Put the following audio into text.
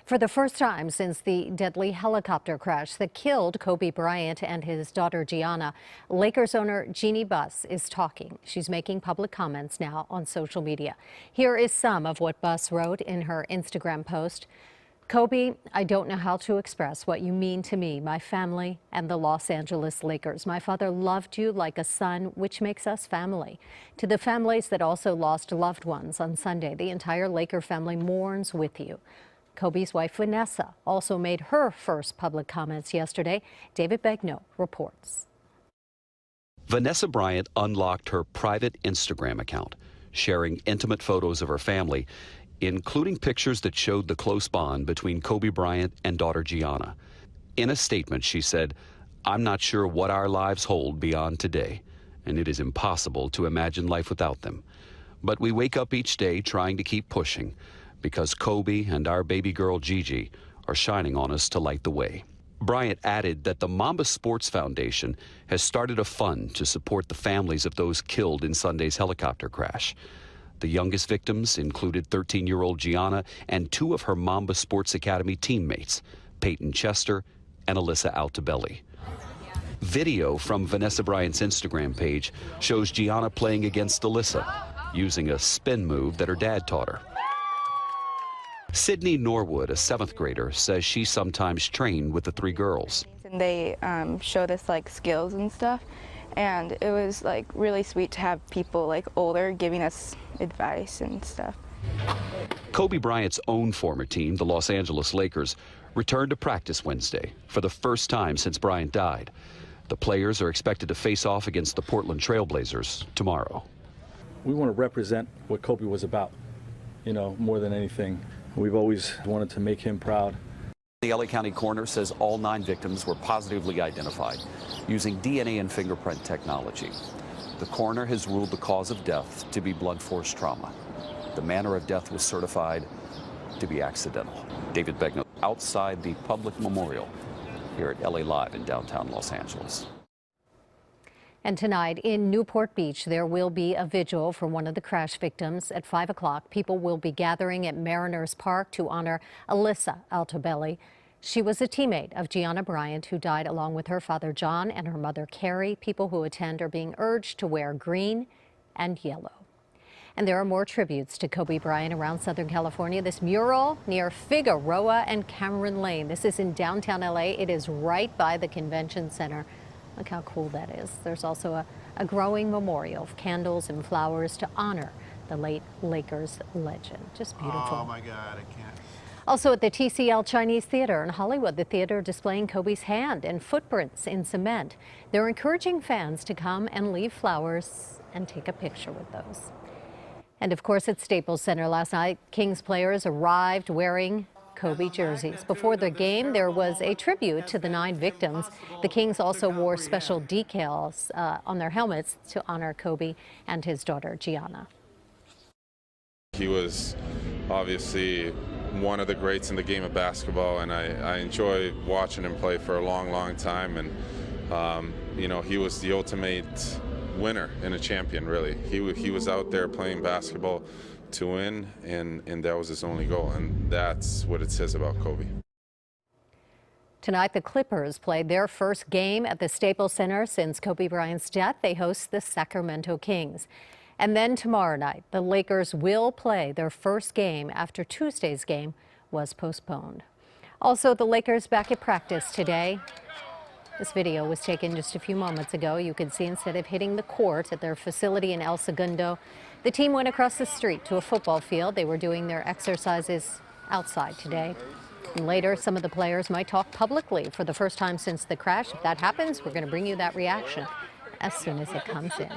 For the first time since the deadly helicopter crash that killed Kobe Bryant and his daughter Gianna, Lakers owner Jeanie Buss is talking. She's making public comments now on social media. Here is some of what Buss wrote in her Instagram post. Kobe, I don't know how to express what you mean to me, my family, and the Los Angeles Lakers. My father loved you like a son, which makes us family. To the families that also lost loved ones on Sunday, the entire Laker family mourns with you. Kobe's wife, Vanessa, also made her first public comments yesterday. David Begnaud reports. Vanessa Bryant unlocked her private Instagram account, sharing intimate photos of her family, including pictures that showed the close bond between Kobe Bryant and daughter Gianna. In a statement, she said, "I'm not sure what our lives hold beyond today, and it is impossible to imagine life without them. But we wake up each day trying to keep pushing, because Kobe and our baby girl Gigi are shining on us to light the way." Bryant added that the Mamba Sports Foundation has started a fund to support the families of those killed in Sunday's helicopter crash. The youngest victims included 13-year-old Gianna and two of her Mamba Sports Academy teammates, Peyton Chester and Alyssa Altobelli. Video from Vanessa Bryant's Instagram page shows Gianna playing against Alyssa, using a spin move that her dad taught her. Sydney Norwood, a 7th grader, says she sometimes trained with the three girls. And they showed us like skills and stuff, and it was like really sweet to have people like older giving us advice and stuff. Kobe Bryant's own former team, the Los Angeles Lakers, returned to practice Wednesday for the first time since Bryant died. The players are expected to face off against the Portland Trail Blazers tomorrow. We want to represent what Kobe was about, you know, more than anything. We've always wanted to make him proud. The LA County coroner says all 9 victims were positively identified using DNA and fingerprint technology. The coroner has ruled the cause of death to be blunt force trauma. The manner of death was certified to be accidental. David Begnaud outside the public memorial here at LA Live in downtown Los Angeles. And tonight in Newport Beach, there will be a vigil for one of the crash victims at 5 o'clock. People will be gathering at Mariners Park to honor Alyssa Altobelli. She was a teammate of Gianna Bryant, who died along with her father John and her mother Carrie. People who attend are being urged to wear green and yellow. And there are more tributes to Kobe Bryant around Southern California. This mural near Figueroa and Cameron Lane. This is in downtown LA. It is right by the convention center. Look how cool that is. There's also a growing memorial of candles and flowers to honor the late Lakers legend. Just beautiful. Oh my God, I can't. Also at the TCL Chinese Theater in Hollywood, the theater displaying Kobe's hand and footprints in cement. They're encouraging fans to come and leave flowers and take a picture with those. And of course at Staples Center last night, Kings players arrived wearing Kobe jerseys. Before the game, there was a tribute to the 9 victims. The Kings also wore special decals on their helmets to honor Kobe and his daughter Gianna. He was obviously one of the greats in the game of basketball, and I enjoy watching him play for a long, long time. And you know, he was the ultimate winner and a champion, really. He was out there playing basketball to win, and that was his only goal, and that's what it says about Kobe. Tonight, the Clippers played their first game at the Staples Center since Kobe Bryant's death. They host the Sacramento Kings. And then tomorrow night, the Lakers will play their first game after Tuesday's game was postponed. Also, the Lakers back at practice today. This video was taken just a few moments ago. You can see instead of hitting the court at their facility in El Segundo, the team went across the street to a football field. They were doing their exercises outside today. And later, some of the players might talk publicly for the first time since the crash. If that happens, we're going to bring you that reaction as soon as it comes in.